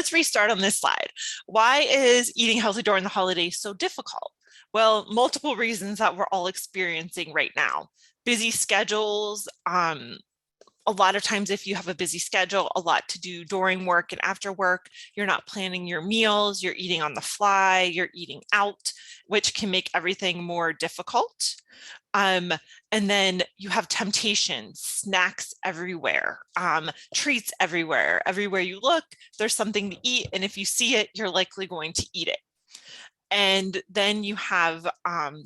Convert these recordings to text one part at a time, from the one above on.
Let's restart on this slide. Why is eating healthy during the holidays so difficult? Well, multiple reasons that we're all experiencing right now. Busy schedules, a lot of times if you have a busy schedule, a lot to do during work and after work, you're not planning your meals, you're eating on the fly, you're eating out, which can make everything more difficult. And then you have temptations, snacks everywhere, treats everywhere. Everywhere you look, there's something to eat. And if you see it, you're likely going to eat it. And then you have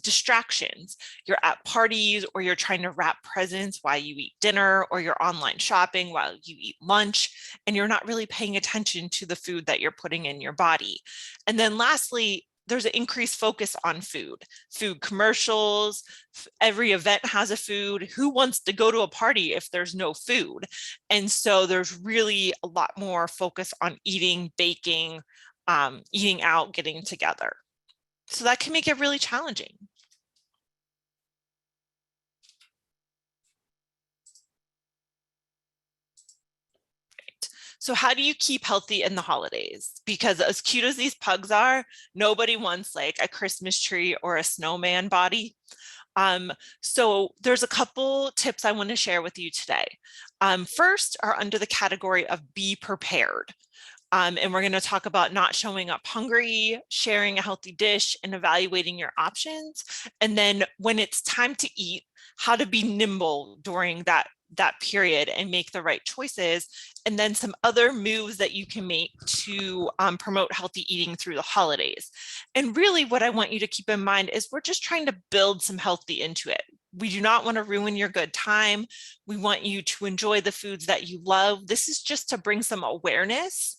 distractions. You're at parties, or you're trying to wrap presents while you eat dinner, or you're online shopping while you eat lunch, and you're not really paying attention to the food that you're putting in your body. And then lastly, there's an increased focus on food commercials. Every event has a food. Who wants to go to a party if there's no food? And so there's really a lot more focus on eating, baking, eating out, getting together. So that can make it really challenging. So how do you keep healthy in the holidays? Because as cute as these pugs are, nobody wants like a Christmas tree or a snowman body. So there's a couple tips I want to share with you today. First are under the category of be prepared. And we're going to talk about not showing up hungry, sharing a healthy dish, and evaluating your options. And then when it's time to eat, how to be nimble during that period and make the right choices. And then some other moves that you can make to promote healthy eating through the holidays. And really what I want you to keep in mind is we're just trying to build some healthy into it. We do not want to ruin your good time. We want you to enjoy the foods that you love. This is just to bring some awareness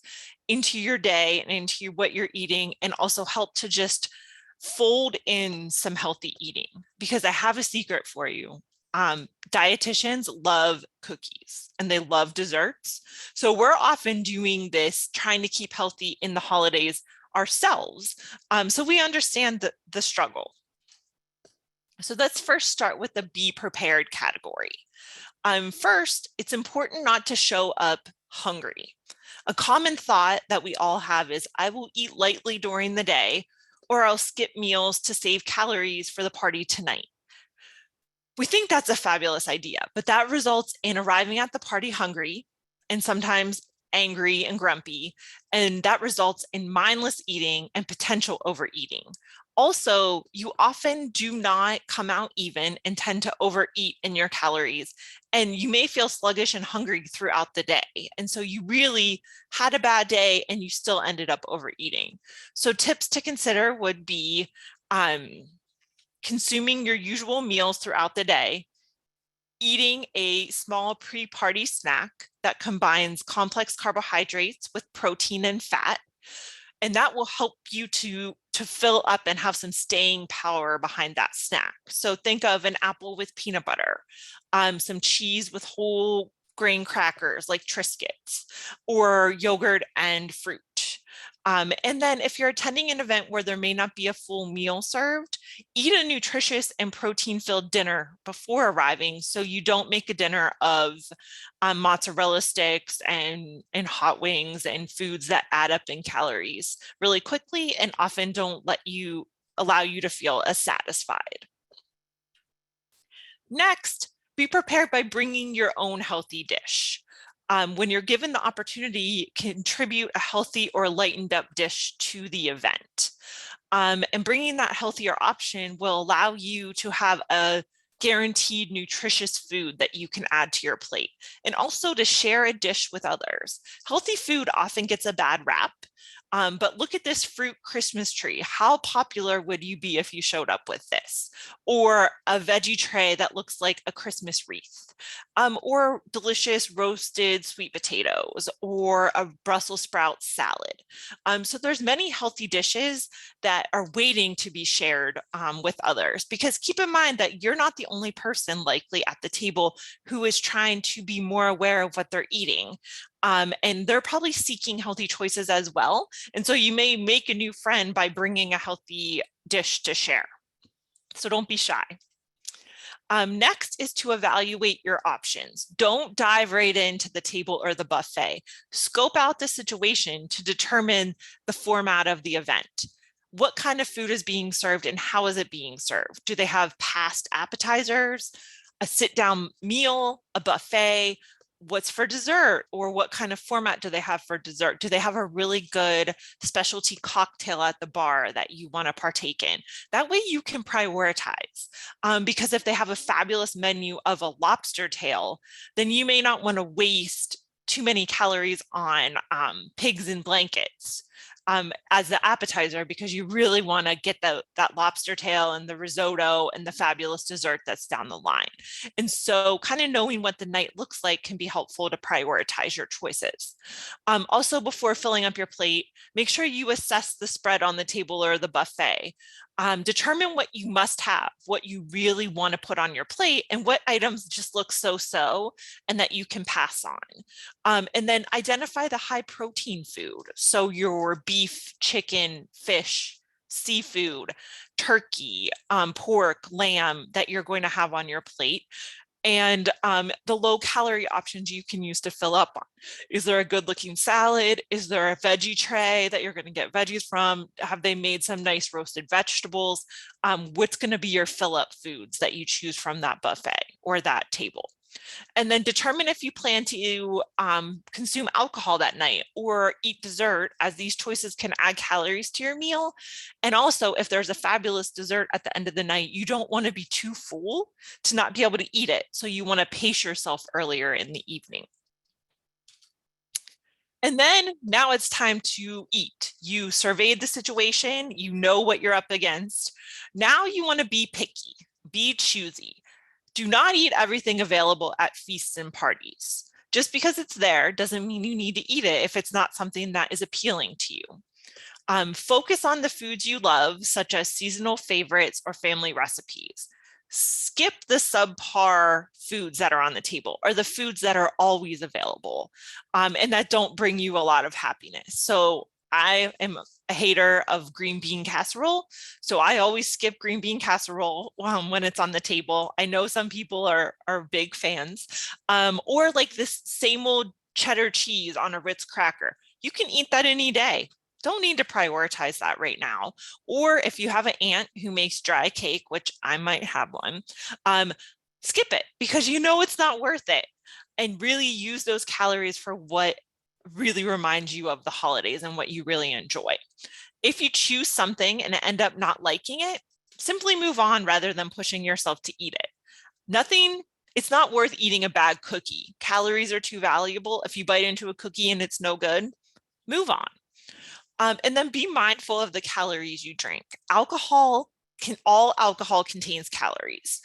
into your day and into what you're eating, and also help to just fold in some healthy eating. Because I have a secret for you. Dietitians love cookies and they love desserts. So we're often doing this, trying to keep healthy in the holidays ourselves. So we understand the struggle. So let's first start with the be prepared category. First, it's important not to show up hungry. A common thought that we all have is, I will eat lightly during the day, or I'll skip meals to save calories for the party tonight. We think that's a fabulous idea, but that results in arriving at the party hungry and sometimes angry and grumpy, and that results in mindless eating and potential overeating. Also, you often do not come out even and tend to overeat in your calories, and you may feel sluggish and hungry throughout the day. And so you really had a bad day and you still ended up overeating. So tips to consider would be consuming your usual meals throughout the day, eating a small pre-party snack that combines complex carbohydrates with protein and fat, and that will help you to fill up and have some staying power behind that snack. So think of an apple with peanut butter, some cheese with whole grain crackers like Triscuits, or yogurt and fruit. And then if you're attending an event where there may not be a full meal served, eat a nutritious and protein-filled dinner before arriving, so you don't make a dinner of mozzarella sticks and hot wings and foods that add up in calories really quickly and often don't allow you to feel as satisfied. Next, be prepared by bringing your own healthy dish. When you're given the opportunity, contribute a healthy or lightened up dish to the event. And bringing that healthier option will allow you to have a guaranteed nutritious food that you can add to your plate, and also to share a dish with others. Healthy food often gets a bad rap, but look at this fruit Christmas tree. How popular would you be if you showed up with this? Or a veggie tray that looks like a Christmas wreath, or delicious roasted sweet potatoes, or a Brussels sprout salad. So there's many healthy dishes that are waiting to be shared with others, because keep in mind that you're not the only person likely at the table who is trying to be more aware of what they're eating. And they're probably seeking healthy choices as well. And so you may make a new friend by bringing a healthy dish to share. So don't be shy. Next is to evaluate your options. Don't dive right into the table or the buffet. Scope out the situation to determine the format of the event. What kind of food is being served and how is it being served? Do they have past appetizers, a sit-down meal, a buffet? What's for dessert, or what kind of format do they have for dessert? Do they have a really good specialty cocktail at the bar that you want to partake in? That way you can prioritize. Because if they have a fabulous menu of a lobster tail, then you may not want to waste too many calories on pigs in blankets as the appetizer, because you really want to get that lobster tail and the risotto and the fabulous dessert that's down the line. And so kind of knowing what the night looks like can be helpful to prioritize your choices. Also, before filling up your plate, make sure you assess the spread on the table or the buffet. Determine what you must have, what you really want to put on your plate, and what items just look so-so and that you can pass on. And then identify the high protein food. So your beef, chicken, fish, seafood, turkey, pork, lamb that you're going to have on your plate, and the low calorie options you can use to fill up on. Is there a good looking salad? Is there a veggie tray that you're going to get veggies from? Have they made some nice roasted vegetables? What's going to be your fill up foods that you choose from that buffet or that table? And then determine if you plan to consume alcohol that night or eat dessert, as these choices can add calories to your meal. And also, if there's a fabulous dessert at the end of the night, you don't want to be too full to not be able to eat it. So you want to pace yourself earlier in the evening. And then now it's time to eat. You surveyed the situation, you know what you're up against. Now you want to be picky, be choosy. Do not eat everything available at feasts and parties. Just because it's there doesn't mean you need to eat it if it's not something that is appealing to you. Focus on the foods you love, such as seasonal favorites or family recipes. Skip the subpar foods that are on the table or the foods that are always available and that don't bring you a lot of happiness. So I am a hater of green bean casserole. So I always skip green bean casserole when it's on the table. I know some people are big fans. Or like this same old cheddar cheese on a Ritz cracker. You can eat that any day. Don't need to prioritize that right now. Or if you have an aunt who makes dry cake, which I might have one, skip it because you know it's not worth it. And really use those calories for what really reminds you of the holidays and what you really enjoy. If you choose something and end up not liking it, simply move on rather than pushing yourself to eat it. It's not worth eating a bad cookie. Calories are too valuable. If you bite into a cookie and it's no good, move on. And then be mindful of the calories you drink. All alcohol contains calories.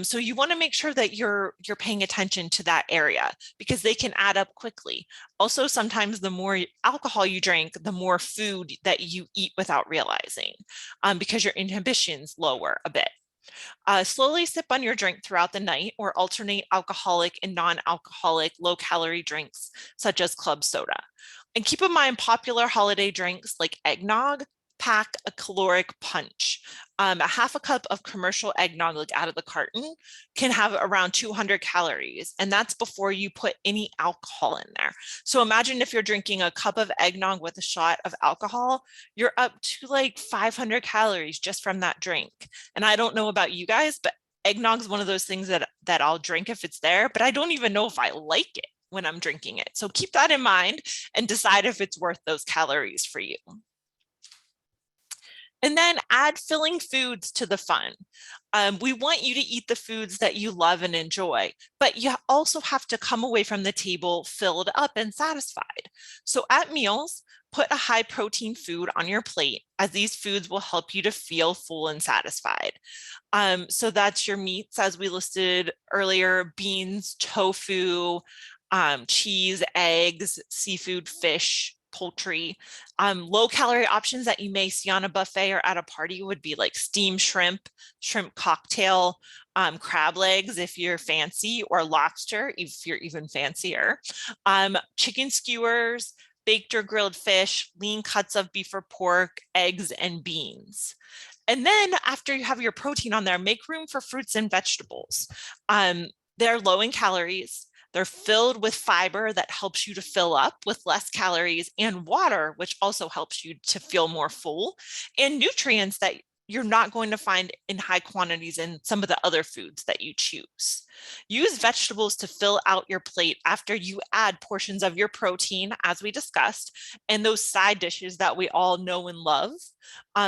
So you want to make sure that you're paying attention to that area because they can add up quickly. Also, sometimes the more alcohol you drink, the more food that you eat without realizing, because your inhibitions lower a bit. Slowly sip on your drink throughout the night or alternate alcoholic and non-alcoholic low-calorie drinks, such as club soda. And keep in mind, popular holiday drinks like eggnog pack a caloric punch. A half a cup of commercial eggnog, like out of the carton, can have around 200 calories, and that's before you put any alcohol in there. So imagine if you're drinking a cup of eggnog with a shot of alcohol, you're up to like 500 calories just from that drink. And I don't know about you guys, but eggnog is one of those things that I'll drink if it's there, but I don't even know if I like it when I'm drinking it. So keep that in mind and decide if it's worth those calories for you. And then add filling foods to the fun. We want you to eat the foods that you love and enjoy, but you also have to come away from the table filled up and satisfied. So at meals, put a high protein food on your plate, as these foods will help you to feel full and satisfied. So that's your meats, as we listed earlier: beans, tofu, cheese, eggs, seafood, fish, poultry. Low calorie options that you may see on a buffet or at a party would be like steamed shrimp, shrimp cocktail, crab legs if you're fancy, or lobster if you're even fancier, chicken skewers, baked or grilled fish, lean cuts of beef or pork, eggs, and beans. And then after you have your protein on there, make room for fruits and vegetables. They're low in calories. They're filled with fiber that helps you to fill up with less calories, and water, which also helps you to feel more full, and nutrients that you're not going to find in high quantities in some of the other foods that you choose. Use vegetables to fill out your plate after you add portions of your protein, as we discussed, and those side dishes that we all know and love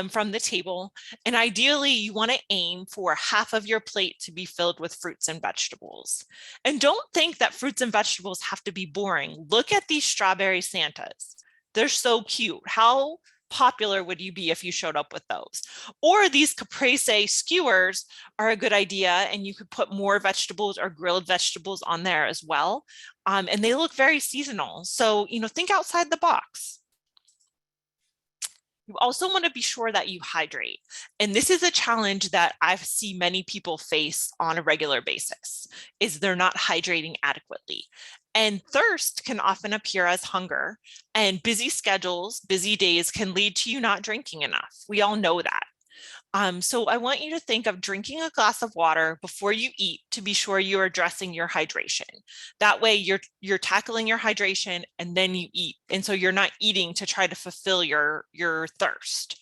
from the table. And ideally, you want to aim for half of your plate to be filled with fruits and vegetables. And don't think that fruits and vegetables have to be boring. Look at these strawberry Santas. They're so cute. How popular would you be if you showed up with those? Or these caprese skewers are a good idea, and you could put more vegetables or grilled vegetables on there as well. And they look very seasonal. So, think outside the box. You also want to be sure that you hydrate. And this is a challenge that I see many people face on a regular basis, is they're not hydrating adequately. And thirst can often appear as hunger, and busy schedules, busy days can lead to you not drinking enough. We all know that. So I want you to think of drinking a glass of water before you eat to be sure you're addressing your hydration. That way you're tackling your hydration and then you eat. And so you're not eating to try to fulfill your thirst.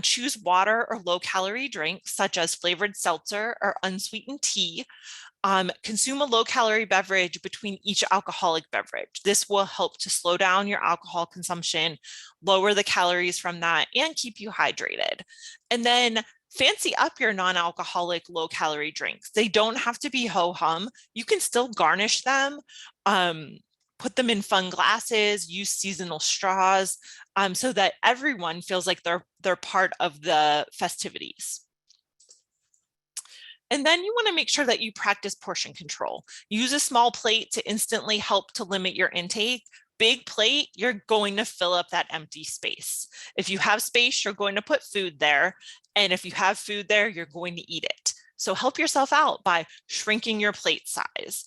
Choose water or low-calorie drinks such as flavored seltzer or unsweetened tea. Consume a low-calorie beverage between each alcoholic beverage. This will help to slow down your alcohol consumption, lower the calories from that, and keep you hydrated. And then fancy up your non-alcoholic low-calorie drinks. They don't have to be ho-hum. You can still garnish them, put them in fun glasses, use seasonal straws, so that everyone feels like they're part of the festivities. And then you want to make sure that you practice portion control. Use a small plate to instantly help to limit your intake. Big plate, you're going to fill up that empty space. If you have space, you're going to put food there. And if you have food there, you're going to eat it. So help yourself out by shrinking your plate size.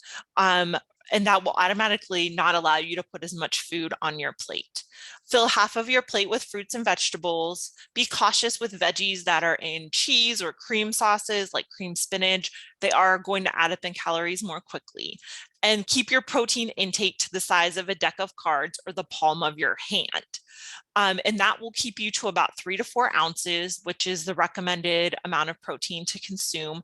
And that will automatically not allow you to put as much food on your plate. Fill half of your plate with fruits and vegetables. Be cautious with veggies that are in cheese or cream sauces like cream spinach. They are going to add up in calories more quickly. And keep your protein intake to the size of a deck of cards or the palm of your hand. And that will keep you to about 3 to 4 ounces, which is the recommended amount of protein to consume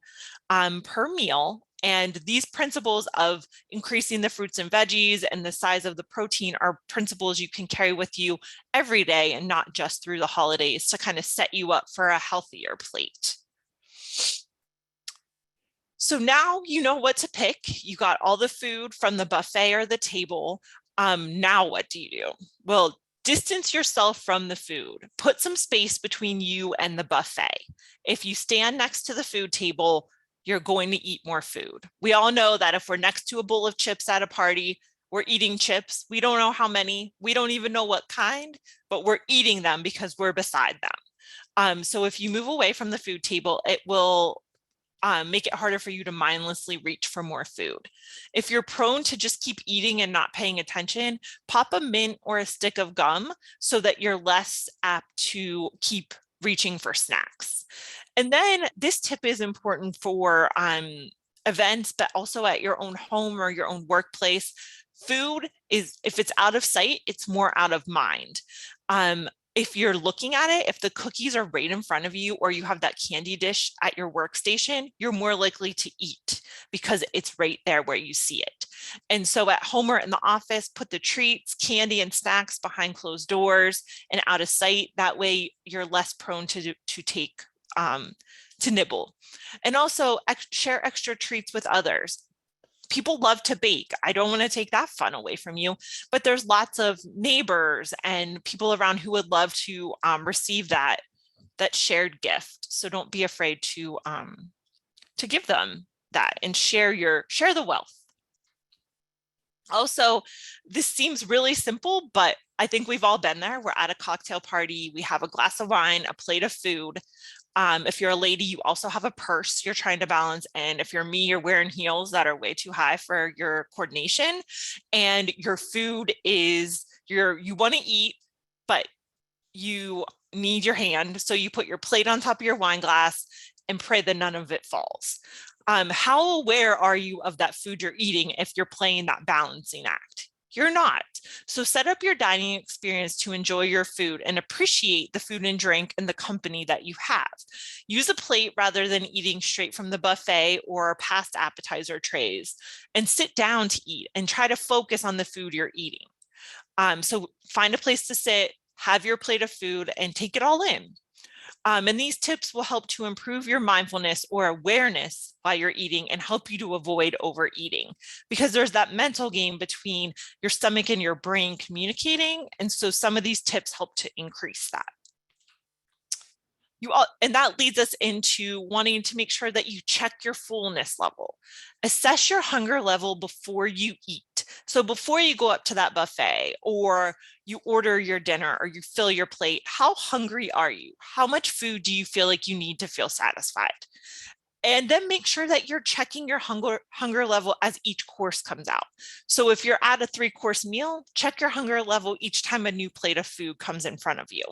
per meal. And these principles of increasing the fruits and veggies and the size of the protein are principles you can carry with you every day and not just through the holidays to kind of set you up for a healthier plate. So now you know what to pick. You got all the food from the buffet or the table. Now what do you do? Well, distance yourself from the food. Put some space between you and the buffet. If you stand next to the food table, you're going to eat more food. We all know that if we're next to a bowl of chips at a party, we're eating chips. We don't know how many, we don't even know what kind, but we're eating them because we're beside them. So if you move away from the food table, it will make it harder for you to mindlessly reach for more food. If you're prone to just keep eating and not paying attention, pop a mint or a stick of gum so that you're less apt to keep reaching for snacks. And then this tip is important for events, but also at your own home or your own workplace. Food is, if it's out of sight, it's more out of mind. If you're looking at it, if the cookies are right in front of you or you have that candy dish at your workstation, you're more likely to eat because it's right there where you see it. And so at home or in the office, put the treats, candy, and snacks behind closed doors and out of sight. That way you're less prone to take to nibble. And also share extra treats with others. People love to bake. I don't want to take that fun away from you, but there's lots of neighbors and people around who would love to receive that shared gift. So don't be afraid to give them that and share the wealth. Also, this seems really simple, but I think we've all been there. We're at a cocktail party. We have a glass of wine, a plate of food. If you're a lady, you also have a purse you're trying to balance. And if you're me, you're wearing heels that are way too high for your coordination. And your food is, you want to eat, but you need your hand. So you put your plate on top of your wine glass and pray that none of it falls. How aware are you of that food you're eating if you're playing that balancing act? You're not. So set up your dining experience to enjoy your food and appreciate the food and drink and the company that you have. Use a plate rather than eating straight from the buffet or past appetizer trays, and sit down to eat and try to focus on the food you're eating. So find a place to sit, have your plate of food, and take it all in. And these tips will help to improve your mindfulness or awareness while you're eating and help you to avoid overeating, because there's that mental game between your stomach and your brain communicating. And so some of these tips help to increase that. And that leads us into wanting to make sure that you check your fullness level. Assess your hunger level before you eat. So before you go up to that buffet or you order your dinner or you fill your plate, how hungry are you? How much food do you feel like you need to feel satisfied? And then make sure that you're checking your hunger level as each course comes out. So if you're at a 3-course meal, check your hunger level each time a new plate of food comes in front of you.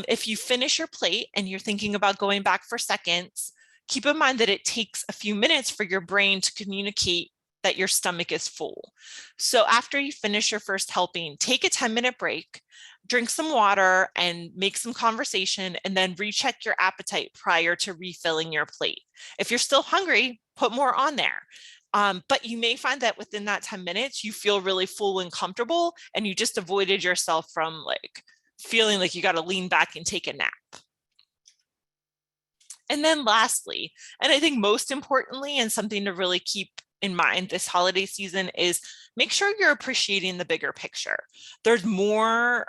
If you finish your plate and you're thinking about going back for seconds, keep in mind that it takes a few minutes for your brain to communicate that your stomach is full. So after you finish your first helping, take a 10-minute break, drink some water and make some conversation, and then recheck your appetite prior to refilling your plate. If you're still hungry, put more on there. But you may find that within that 10 minutes, you feel really full and comfortable, and you just avoided yourself from like feeling like you got to lean back and take a nap. And then lastly, and I think most importantly, and something to really keep in mind this holiday season, is make sure you're appreciating the bigger picture. There's more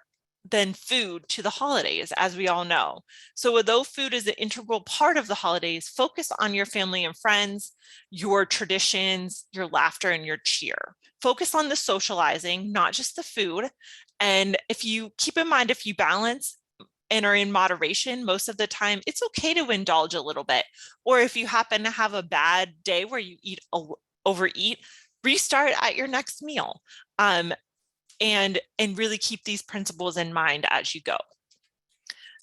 than food to the holidays, as we all know. So although food is an integral part of the holidays, focus on your family and friends, your traditions, your laughter, and your cheer. Focus on the socializing, not just the food. And if you keep in mind, if you balance and are in moderation most of the time, it's okay to indulge a little bit. Or if you happen to have a bad day where you overeat, restart at your next meal. And really keep these principles in mind as you go.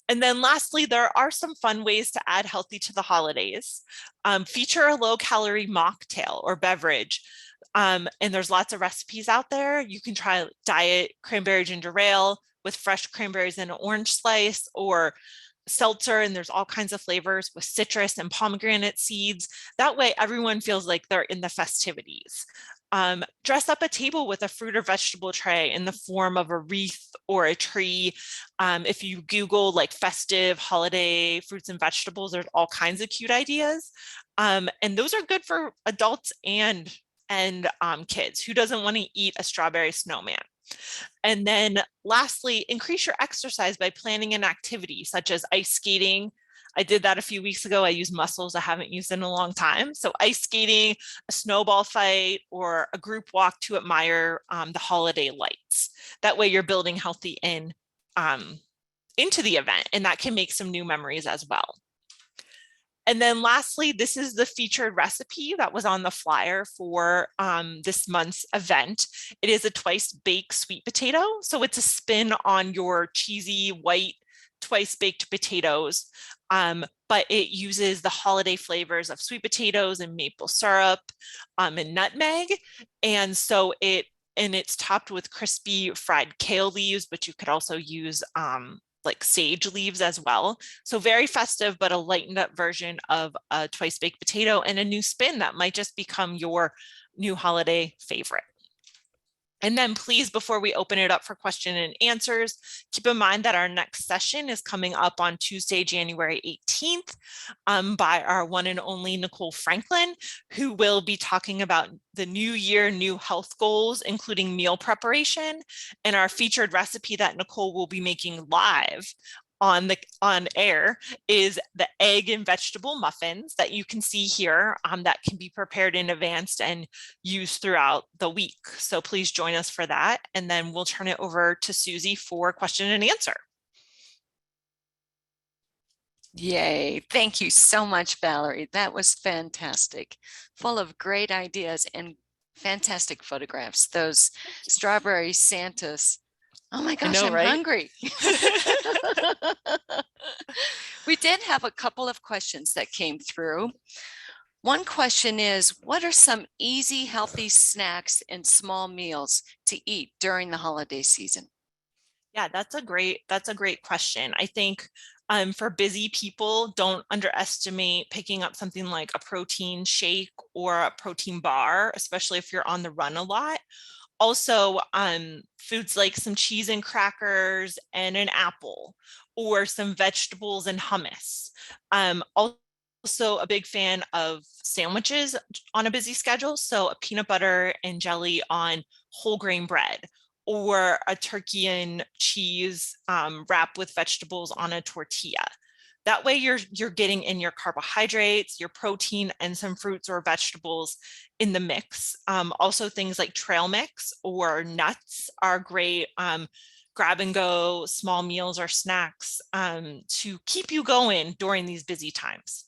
And then lastly, there are some fun ways to add healthy to the holidays. Feature a low-calorie mocktail or beverage. And there's lots of recipes out there. You can try diet cranberry ginger ale with fresh cranberries and an orange slice, or seltzer, and there's all kinds of flavors with citrus and pomegranate seeds. That way everyone feels like they're in the festivities. Dress up a table with a fruit or vegetable tray in the form of a wreath or a tree. If you Google like festive holiday fruits and vegetables, there's all kinds of cute ideas. And those are good for adults and kids. Who doesn't want to eat a strawberry snowman? And then lastly, increase your exercise by planning an activity such as ice skating. I did that a few weeks ago. I use muscles I haven't used in a long time. So ice skating, a snowball fight, or a group walk to admire the holiday lights. That way you're building healthy into the event, and that can make some new memories as well. And then lastly, this is the featured recipe that was on the flyer for this month's event. It is a twice baked sweet potato. So it's a spin on your cheesy white twice baked potatoes, but it uses the holiday flavors of sweet potatoes and maple syrup and nutmeg. And so it's topped with crispy fried kale leaves, but you could also use like sage leaves as well. So very festive, but a lightened up version of a twice baked potato and a new spin that might just become your new holiday favorite. And then please, before we open it up for question and answers, keep in mind that our next session is coming up on Tuesday, January 18th by our one and only Nicole Franklin, who will be talking about the new year, new health goals, including meal preparation, and our featured recipe that Nicole will be making live on air is the egg and vegetable muffins that you can see here that can be prepared in advance and used throughout the week. So please join us for that. And then we'll turn it over to Susie for question and answer. Yay. Thank you so much, Valaree. That was fantastic. Full of great ideas and fantastic photographs. Those strawberry Santas Oh my I gosh, know, I'm right? hungry. We did have a couple of questions that came through. One question is, what are some easy, healthy snacks and small meals to eat during the holiday season? Yeah, that's a great question. I think for busy people, don't underestimate picking up something like a protein shake or a protein bar, especially if you're on the run a lot. Also, foods like some cheese and crackers and an apple, or some vegetables and hummus. Also a big fan of sandwiches on a busy schedule. So a peanut butter and jelly on whole grain bread, or a turkey and cheese wrap with vegetables on a tortilla. That way you're getting in your carbohydrates, your protein, and some fruits or vegetables in the mix. Also things like trail mix or nuts are great grab and go small meals or snacks to keep you going during these busy times.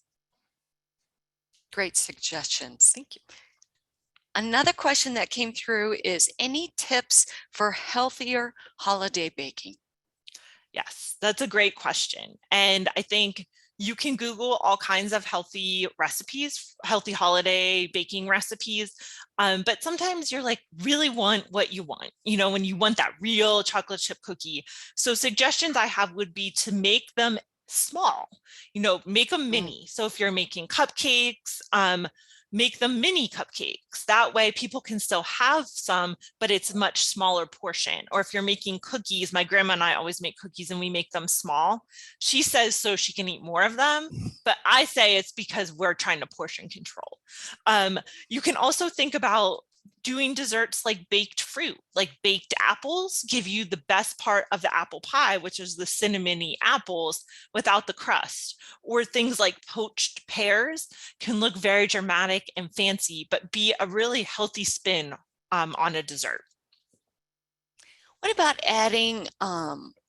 Great suggestions. Thank you. Another question that came through is any tips for healthier holiday baking? Yes, that's a great question. And I think you can Google all kinds of healthy recipes, healthy holiday baking recipes. But sometimes you're like, really want what you want, when you want that real chocolate chip cookie. So suggestions I have would be to make them small, make them mini. So if you're making cupcakes, make them mini cupcakes. That way people can still have some, but it's a much smaller portion. Or if you're making cookies, my grandma and I always make cookies and we make them small. She says so she can eat more of them, but I say it's because we're trying to portion control. You can also think about doing desserts like baked fruit, like baked apples give you the best part of the apple pie, which is the cinnamony apples without the crust. Or things like poached pears can look very dramatic and fancy, but be a really healthy spin on a dessert. What about adding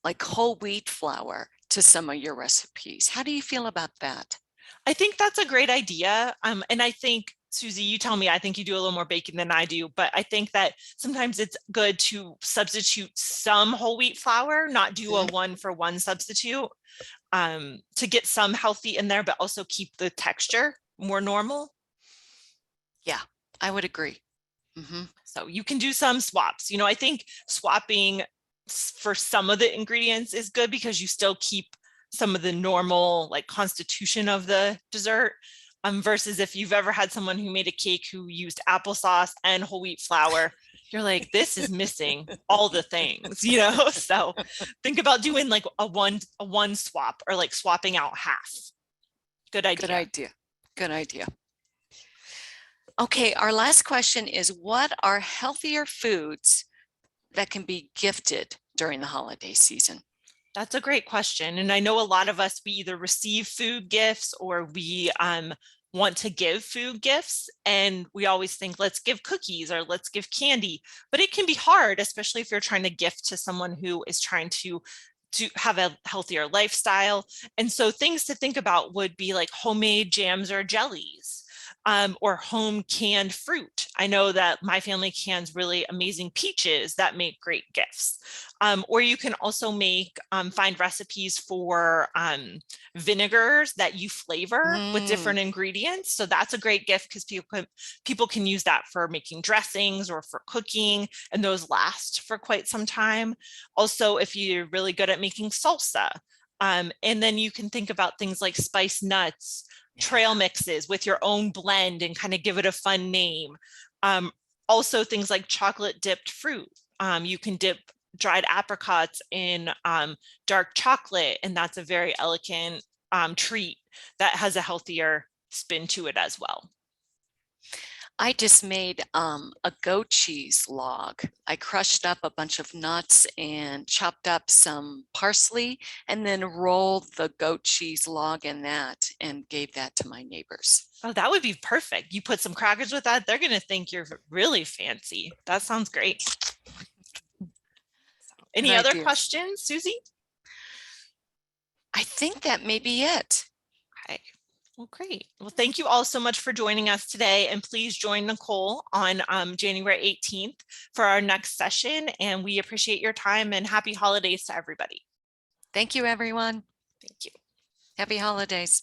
like whole wheat flour to some of your recipes? How do you feel about that? I think that's a great idea. And I think, Susie, you tell me, I think you do a little more baking than I do, but I think that sometimes it's good to substitute some whole wheat flour, not do a one-for-one substitute to get some healthy in there, but also keep the texture more normal. Yeah, I would agree. Mm-hmm. So you can do some swaps. I think swapping for some of the ingredients is good because you still keep some of the normal like constitution of the dessert. Versus if you've ever had someone who made a cake who used applesauce and whole wheat flour, you're like, this is missing all the things, So think about doing like a one swap, or like swapping out half. Good idea. Good idea. Good idea. Okay, our last question is, what are healthier foods that can be gifted during the holiday season? That's a great question. And I know a lot of us, we either receive food gifts or we want to give food gifts. And we always think, let's give cookies or let's give candy. But it can be hard, especially if you're trying to gift to someone who is trying to have a healthier lifestyle. And so things to think about would be like homemade jams or jellies. Or home canned fruit. I know that my family cans really amazing peaches that make great gifts. Or you can also find recipes for vinegars that you flavor with different ingredients. So that's a great gift because people can use that for making dressings or for cooking, and those last for quite some time. Also, if you're really good at making salsa, and then you can think about things like spice nuts, trail mixes with your own blend and kind of give it a fun name. Also things like chocolate dipped fruit. You can dip dried apricots in dark chocolate, and that's a very elegant treat that has a healthier spin to it as well. I just made a goat cheese log. I crushed up a bunch of nuts and chopped up some parsley and then rolled the goat cheese log in that and gave that to my neighbors. Oh, that would be perfect. You put some crackers with that, they're going to think you're really fancy. That sounds great. Any other questions, Susie? I think that may be it. Okay. Well, great. Well, thank you all so much for joining us today. And please join Nicole on January 18th for our next session. And we appreciate your time and happy holidays to everybody. Thank you, everyone. Thank you. Happy holidays.